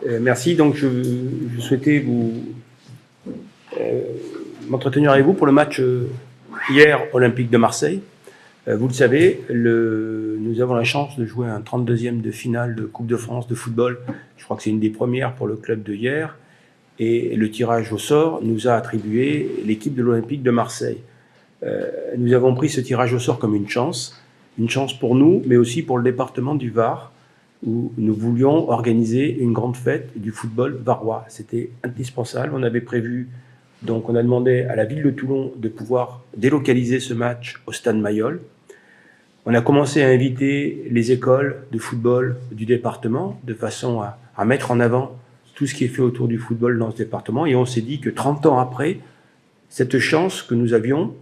Merci. Donc, je souhaitais m'entretenir avec vous pour le match hier olympique de Marseille. Vous le savez, nous avons la chance de jouer un 32e de finale de Coupe de France de football. Je crois que c'est une des premières pour le club de hier. Et le tirage au sort nous a attribué l'équipe de l'Olympique de Marseille. Nous avons pris ce tirage au sort comme une chance pour nous, mais aussi pour le département du Var, où nous voulions organiser une grande fête du football varois. C'était indispensable. On avait prévu, donc on a demandé à la ville de Toulon de pouvoir délocaliser ce match au Stade Mayol. On a commencé à inviter les écoles de football du département de façon à mettre en avant tout ce qui est fait autour du football dans ce département. Et on s'est dit que 30 ans après, cette chance que nous avions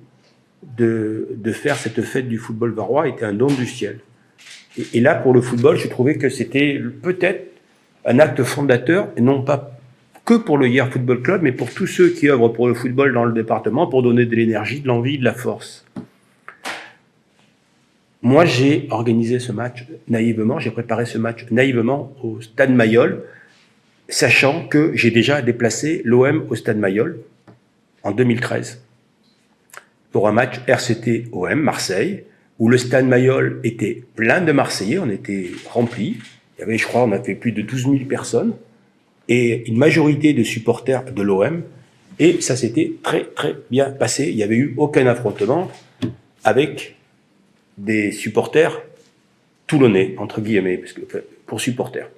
de faire cette fête du football varois était un don du ciel. Et là, pour le football, je trouvais que c'était peut-être un acte fondateur, et non pas que pour le Hier Football Club, mais pour tous ceux qui œuvrent pour le football dans le département, pour donner de l'énergie, de l'envie, de la force. Moi, j'ai organisé ce match naïvement, j'ai préparé ce match naïvement au Stade Mayol, sachant que j'ai déjà déplacé l'OM au Stade Mayol en 2013 pour un match RCT-OM Marseille, où le Stade Mayol était plein de Marseillais, on était rempli. Il y avait, je crois, on a fait plus de 12 000 personnes et une majorité de supporters de l'OM. Et ça s'était très, très bien passé. Il n'y avait eu aucun affrontement avec des supporters toulonnais, entre guillemets, parce que, pour supporters.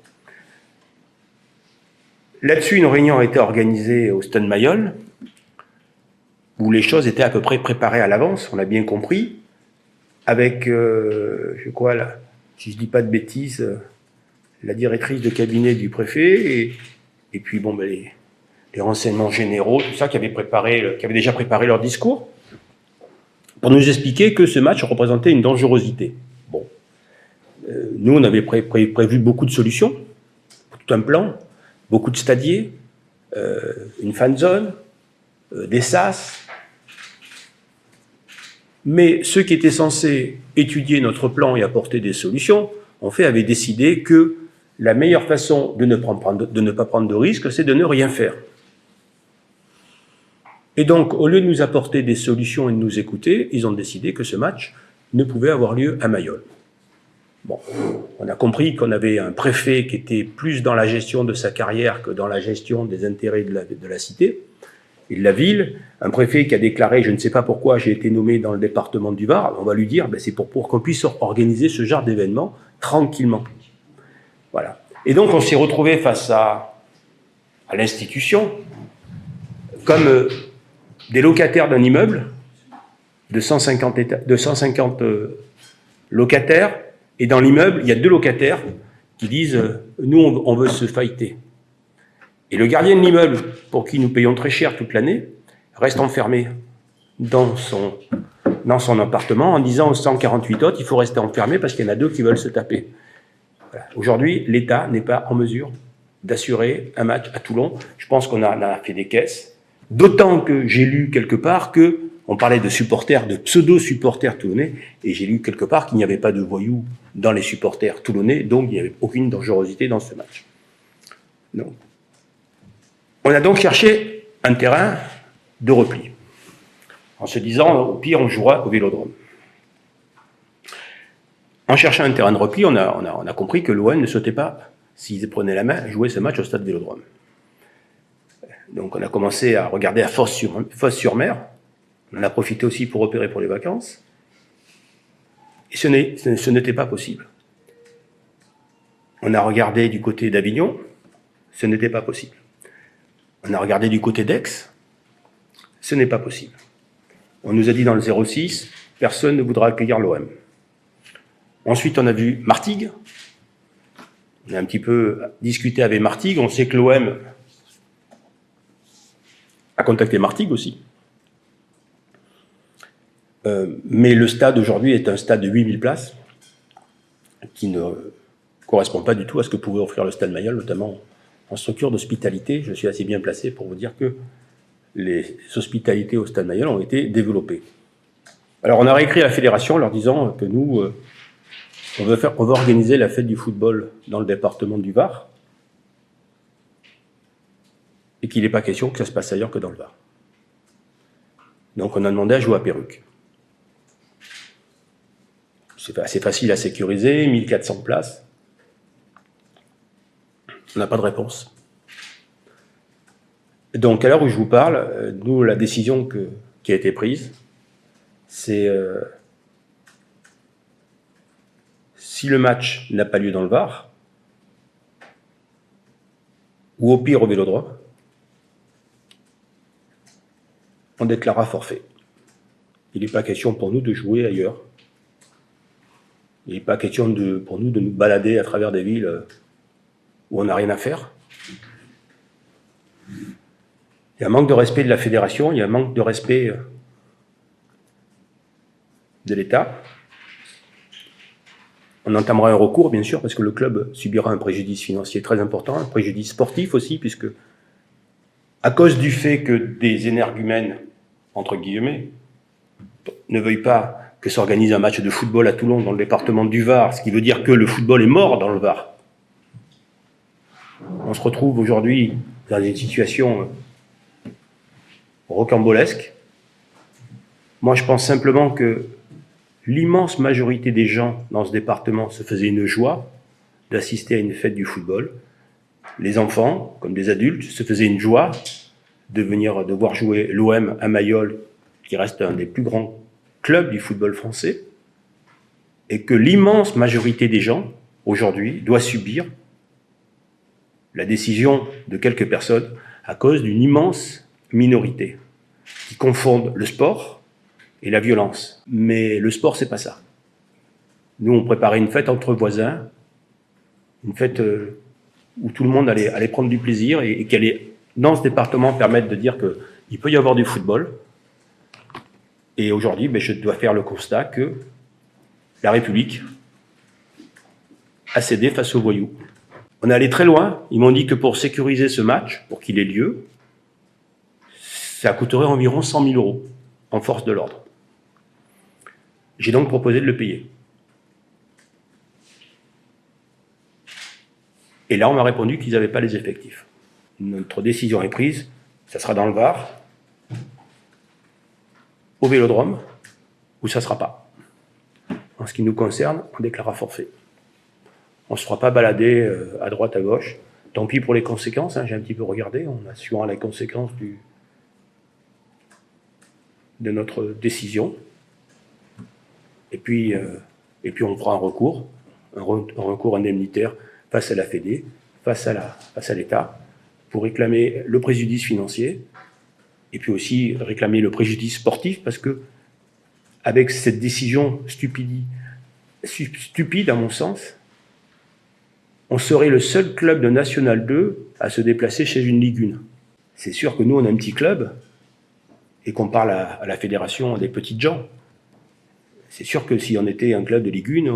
Là-dessus, une réunion a été organisée au Stade Mayol, où les choses étaient à peu près préparées à l'avance, on l'a bien compris, avec, je crois, si je dis pas de bêtises, la directrice de cabinet du préfet, et puis bon, ben, les renseignements généraux, tout ça, qui avaient déjà préparé leur discours, pour nous expliquer que ce match représentait une dangerosité. Bon, nous, on avait prévu beaucoup de solutions, tout un plan, beaucoup de stadiers, une fan zone, des sas. Mais ceux qui étaient censés étudier notre plan et apporter des solutions, avaient décidé que la meilleure façon de ne pas prendre de risques, c'est de ne rien faire. Et donc, au lieu de nous apporter des solutions et de nous écouter, ils ont décidé que ce match ne pouvait avoir lieu à Mayol. Bon, on a compris qu'on avait un préfet qui était plus dans la gestion de sa carrière que dans la gestion des intérêts de la cité et de la ville. Un préfet qui a déclaré, je ne sais pas pourquoi j'ai été nommé dans le département du Var, on va lui dire, ben c'est pour qu'on puisse organiser ce genre d'événement tranquillement. Voilà. Et donc on s'est retrouvé face à l'institution comme des locataires d'un immeuble de 150 locataires, et dans l'immeuble, il y a 2 locataires qui disent « nous, on veut se fighter ». Et le gardien de l'immeuble, pour qui nous payons très cher toute l'année, reste enfermé dans son appartement en disant aux 148 autres, il faut rester enfermé parce qu'il y en a 2 qui veulent se taper. Voilà. Aujourd'hui, l'État n'est pas en mesure d'assurer un match à Toulon. Je pense qu'on a fait des caisses. D'autant que j'ai lu quelque part on parlait de supporters, de pseudo-supporters toulonnais, et j'ai lu quelque part qu'il n'y avait pas de voyous dans les supporters toulonnais, donc il n'y avait aucune dangerosité dans ce match. Donc, on a donc cherché un terrain de repli, en se disant, au pire, on jouera au Vélodrome. En cherchant un terrain de repli, on a compris que l'OM ne sautait pas, s'ils prenaient la main, jouer ce match au stade Vélodrome. Donc on a commencé à regarder à Fos-sur-Mer, on en a profité aussi pour opérer pour les vacances, et ce n'était pas possible. On a regardé du côté d'Avignon, ce n'était pas possible. On a regardé du côté d'Aix, ce n'est pas possible. On nous a dit dans le 06, personne ne voudra accueillir l'OM. Ensuite, on a vu Martigues. On a un petit peu discuté avec Martigues. On sait que l'OM a contacté Martigues aussi. Mais le stade aujourd'hui est un stade de 8000 places qui ne correspond pas du tout à ce que pouvait offrir le Stade Mayol, notamment en structure d'hospitalité. Je suis assez bien placé pour vous dire que les hospitalités au Stade Mayol ont été développées. Alors on a réécrit à la fédération en leur disant que nous, on veut organiser la fête du football dans le département du Var. et qu'il n'est pas question que ça se passe ailleurs que dans le Var. Donc on a demandé à jouer à Perruque. C'est assez facile à sécuriser, 1400 places. On n'a pas de réponse. Donc à l'heure où je vous parle, nous, la décision qui a été prise, c'est si le match n'a pas lieu dans le Var, ou au pire au Vélodrome, on déclarera forfait. Il n'est pas question pour nous de jouer ailleurs. Il n'est pas question pour nous de nous balader à travers des villes où on n'a rien à faire. Il y a un manque de respect de la fédération, il y a un manque de respect de l'État. On entamera un recours, bien sûr, parce que le club subira un préjudice financier très important, un préjudice sportif aussi, puisque à cause du fait que des énergumènes, entre guillemets, ne veuillent pas que s'organise un match de football à Toulon dans le département du Var, ce qui veut dire que le football est mort dans le Var. On se retrouve aujourd'hui dans une situation rocambolesque. Moi, je pense simplement que l'immense majorité des gens dans ce département se faisaient une joie d'assister à une fête du football. Les enfants, comme des adultes, se faisaient une joie de voir jouer l'OM à Mayol, qui reste un des plus grands clubs du football français, et que l'immense majorité des gens, aujourd'hui, doit subir la décision de quelques personnes à cause d'une immense minorité qui confondent le sport et la violence. Mais le sport, c'est pas ça. Nous, on préparait une fête entre voisins, une fête où tout le monde allait prendre du plaisir et qui allait, dans ce département, permettre de dire qu'il peut y avoir du football. Et aujourd'hui, je dois faire le constat que la République a cédé face aux voyous. On est allé très loin. Ils m'ont dit que pour sécuriser ce match, pour qu'il ait lieu, ça coûterait environ 100 000 € en force de l'ordre. J'ai donc proposé de le payer. Et là, on m'a répondu qu'ils n'avaient pas les effectifs. Notre décision est prise, ça sera dans le Var, au Vélodrome, où ça ne sera pas. En ce qui nous concerne, on déclarera forfait. On ne se fera pas balader à droite, à gauche. Tant pis pour les conséquences, j'ai un petit peu regardé, on assurera les conséquences de notre décision. Et puis on fera un recours indemnitaire face à la Fédé, face à l'État, pour réclamer le préjudice financier, et puis aussi réclamer le préjudice sportif, parce que avec cette décision stupide à mon sens, on serait le seul club de National 2 à se déplacer chez une Ligue 1. C'est sûr que nous, on a un petit club, et qu'on parle à la fédération des petites gens. C'est sûr que si on était un club de Ligue 1,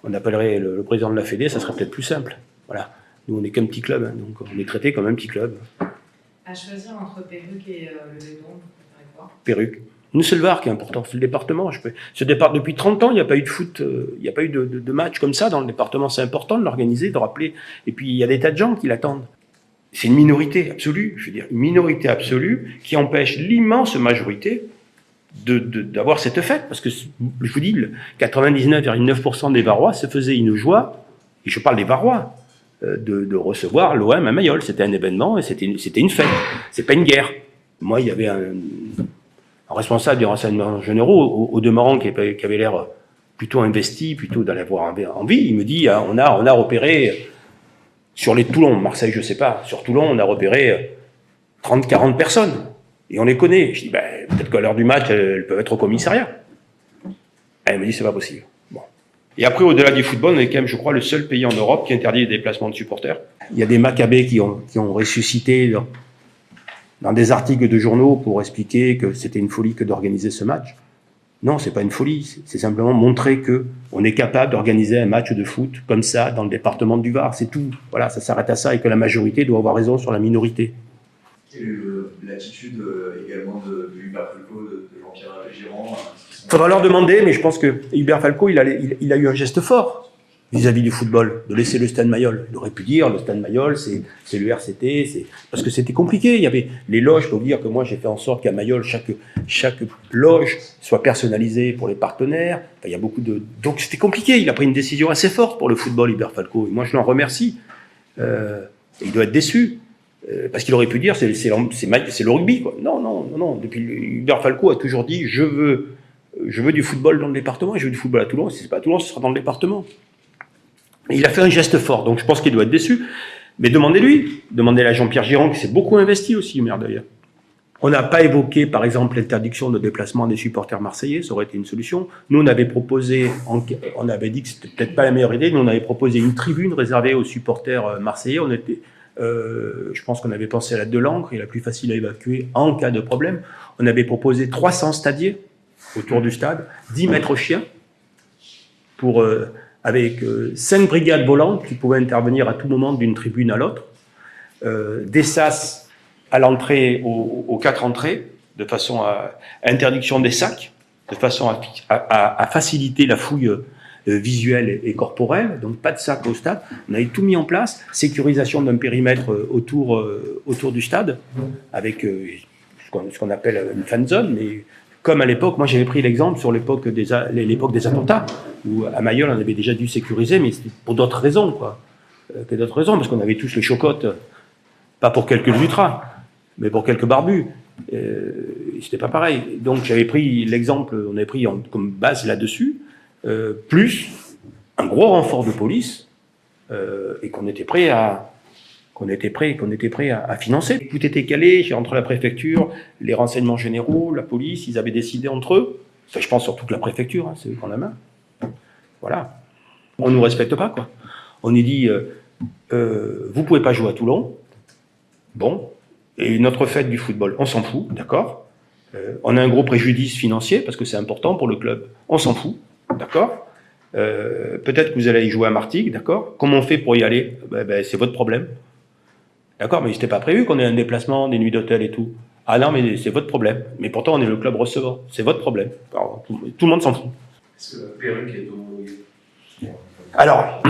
on appellerait le président de la Fédé, ça serait peut-être plus simple. Voilà. Nous, on n'est qu'un petit club, donc on est traité comme un petit club. À choisir entre Perruque et le Vélodrome, vous préférez quoi ? Perruque. Une seule VAR qui est important, c'est le département. Depuis 30 ans, il n'y a pas eu de foot, il n'y a pas eu de match comme ça dans le département. C'est important de l'organiser, de rappeler. Et puis, il y a des tas de gens qui l'attendent. C'est une minorité absolue, une minorité absolue qui empêche l'immense majorité d'avoir cette fête. Parce que, je vous dis, 99,9% des Varois se faisaient une joie, et je parle des Varois, de recevoir l'OM à Mayol. C'était un événement et c'était une fête. C'est pas une guerre. Moi, il y avait un responsable des renseignements généraux, au demeurant, qui avait l'air plutôt investi, plutôt d'aller avoir envie. Il me dit, on a repéré, sur les Toulon, Marseille, je sais pas, sur Toulon, on a repéré 30-40 personnes. Et on les connaît. Je dis, peut-être qu'à l'heure du match, elles peuvent être au commissariat. Elle me dit, c'est pas possible. Bon. Et après, au-delà du football, on est quand même, je crois, le seul pays en Europe qui interdit les déplacements de supporters. Il y a des macabées qui ont ressuscité dans des articles de journaux pour expliquer que c'était une folie que d'organiser ce match. Non, c'est pas une folie. C'est simplement montrer que on est capable d'organiser un match de foot comme ça dans le département du Var. C'est tout. Voilà, ça s'arrête à ça, et que la majorité doit avoir raison sur la minorité. Quelle est l'attitude également de Hubert Falco, de Jean-Pierre Girand? Il faudra leur demander, mais je pense que Hubert Falco, il a eu un geste fort. vis-à-vis du football, de laisser le Stade Mayol. Il aurait pu dire, le Stade Mayol, c'est le RCT, parce que c'était compliqué. Il y avait les loges, je peux vous dire que moi, j'ai fait en sorte qu'à Mayol, chaque loge soit personnalisée pour les partenaires. Enfin, il y a beaucoup de... Donc, c'était compliqué. Il a pris une décision assez forte pour le football, Hubert Falco. Et moi, je l'en remercie. Il doit être déçu. Parce qu'il aurait pu dire, c'est le rugby, quoi. Non. Depuis, Hubert Falco a toujours dit, je veux du football dans le département, et je veux du football à Toulon. Si c'est pas à Toulon, ce sera dans le département. Et il a fait un geste fort, donc je pense qu'il doit être déçu. Mais demandez-lui, demandez à Jean-Pierre Giron, qui s'est beaucoup investi aussi, maire d'ailleurs. On n'a pas évoqué, par exemple, l'interdiction de déplacement des supporters marseillais, ça aurait été une solution. Nous, on avait proposé, on avait dit que c'était peut-être pas la meilleure idée, nous on avait proposé une tribune réservée aux supporters marseillais. On était, je pense qu'on avait pensé à la Delancre, et la plus facile à évacuer en cas de problème. On avait proposé 300 stadiers autour du stade, 10 mètres chiens, pour... avec 5 brigades volantes qui pouvaient intervenir à tout moment d'une tribune à l'autre, des sas à l'entrée, aux 4 entrées, de façon à interdiction des sacs, de façon à faciliter la fouille visuelle et corporelle, donc pas de sacs au stade. On avait tout mis en place, sécurisation d'un périmètre autour du stade, avec ce qu'on appelle une fan zone, mais comme à l'époque, moi j'avais pris l'exemple sur l'époque des attentats, où à Mayol on avait déjà dû sécuriser, mais c'était pour d'autres raisons, quoi. Parce qu'on avait tous les chocottes, pas pour quelques ultras, mais pour quelques barbus. C'était pas pareil. Donc j'avais pris l'exemple, on avait pris comme base là-dessus, plus un gros renfort de police, et qu'on était prêt à financer. Tout était calé entre la préfecture, les renseignements généraux, la police, ils avaient décidé entre eux. Enfin, je pense surtout que la préfecture, c'est eux qui ont la main. Voilà. On ne nous respecte pas, quoi. On nous dit, vous pouvez pas jouer à Toulon. Bon. Et notre fête du football, on s'en fout, d'accord. On a un gros préjudice financier, parce que c'est important pour le club. On s'en fout, d'accord. Peut-être que vous allez y jouer à Martigues, d'accord. Comment on fait pour y aller? C'est votre problème. D'accord, mais c'était pas prévu qu'on ait un déplacement, des nuits d'hôtel et tout. Ah non, mais c'est votre problème. Mais pourtant, on est le club recevant. C'est votre problème. Alors, tout le monde s'en fout. Est-ce que Perruque est homologué? Alors,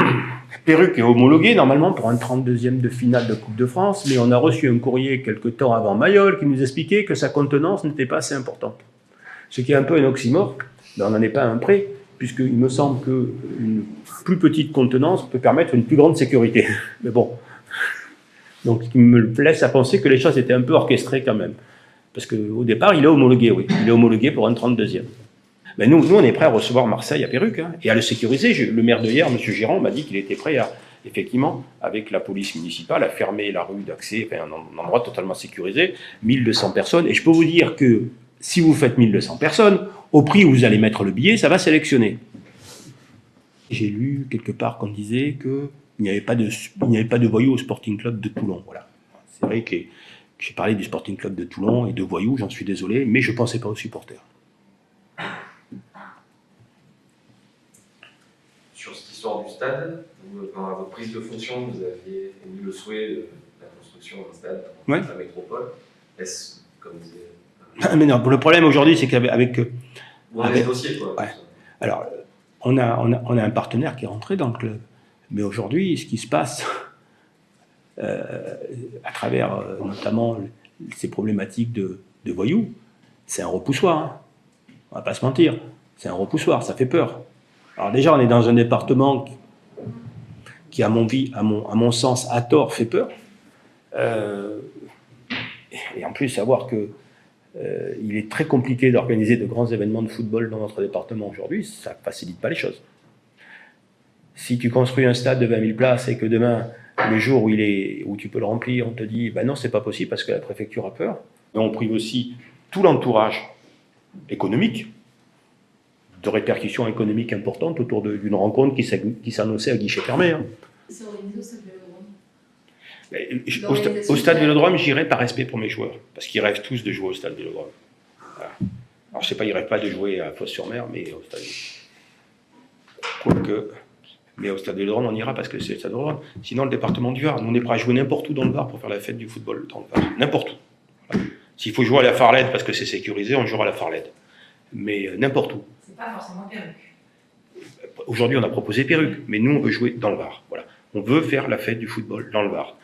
Perruque est homologué normalement pour un 32e de finale de Coupe de France, mais on a reçu un courrier quelque temps avant Mayol qui nous expliquait que sa contenance n'était pas assez importante. Ce qui est un peu un oxymore, mais on n'en est pas un prêt, puisqu'il me semble qu'une plus petite contenance peut permettre une plus grande sécurité. Mais bon. Donc, ce qui me laisse à penser que les choses étaient un peu orchestrées quand même. Parce qu'au départ, il est homologué, oui. Il est homologué pour un 32e. Mais nous, on est prêt à recevoir Marseille à Perruque, hein, et à le sécuriser. Le maire de hier, M. Giron, m'a dit qu'il était prêt à, effectivement, avec la police municipale, à fermer la rue d'accès, enfin, un endroit totalement sécurisé, 1200 personnes. Et je peux vous dire que si vous faites 1200 personnes, au prix où vous allez mettre le billet, ça va sélectionner. J'ai lu quelque part qu'on disait que il n'y avait pas de voyous au Sporting Club de Toulon. Voilà. C'est vrai que j'ai parlé du Sporting Club de Toulon et de voyous, j'en suis désolé, mais je ne pensais pas aux supporters. Sur cette histoire du stade, à votre prise de fonction, vous aviez émis le souhait de la construction d'un stade dans la métropole. Est-ce, comme vous dites... Mais non, le problème aujourd'hui, c'est qu'avec... Vous avez des dossiers, quoi. Ouais. Alors, on a un partenaire qui est rentré dans le club. Mais aujourd'hui, ce qui se passe, à travers notamment ces problématiques de voyous, c'est un repoussoir. Hein. On ne va pas se mentir. C'est un repoussoir, ça fait peur. Alors déjà, on est dans un département qui, à mon sens, à tort, fait peur. Et en plus, savoir que il est très compliqué d'organiser de grands événements de football dans notre département aujourd'hui, ça ne facilite pas les choses. Si tu construis un stade de 20 000 places et que demain, le jour où tu peux le remplir, on te dit ben non, c'est pas possible parce que la préfecture a peur. Et on prive aussi tout l'entourage économique, de répercussions économiques importantes autour d'une rencontre qui s'annonçait à guichet fermé. Hein. C'est organisé au Stade Vélodrome. Au Stade Vélodrome, j'irai par respect pour mes joueurs, parce qu'ils rêvent tous de jouer au Stade Vélodrome. Voilà. Alors je sais pas, ils rêvent pas de jouer à Fos-sur-Mer, mais au Stade Quoique... Mais au Stade Vélodrome, on ira parce que c'est le Stade Vélodrome. Sinon, le département du Var, nous, on est prêt à jouer n'importe où dans le Var pour faire la fête du football dans le Var. N'importe où. Voilà. S'il faut jouer à la Farlède parce que c'est sécurisé, on jouera à la Farlède. Mais n'importe où. C'est pas forcément Perruque. Aujourd'hui, on a proposé Perruque, mais nous, on veut jouer dans le Var. Voilà. On veut faire la fête du football dans le Var.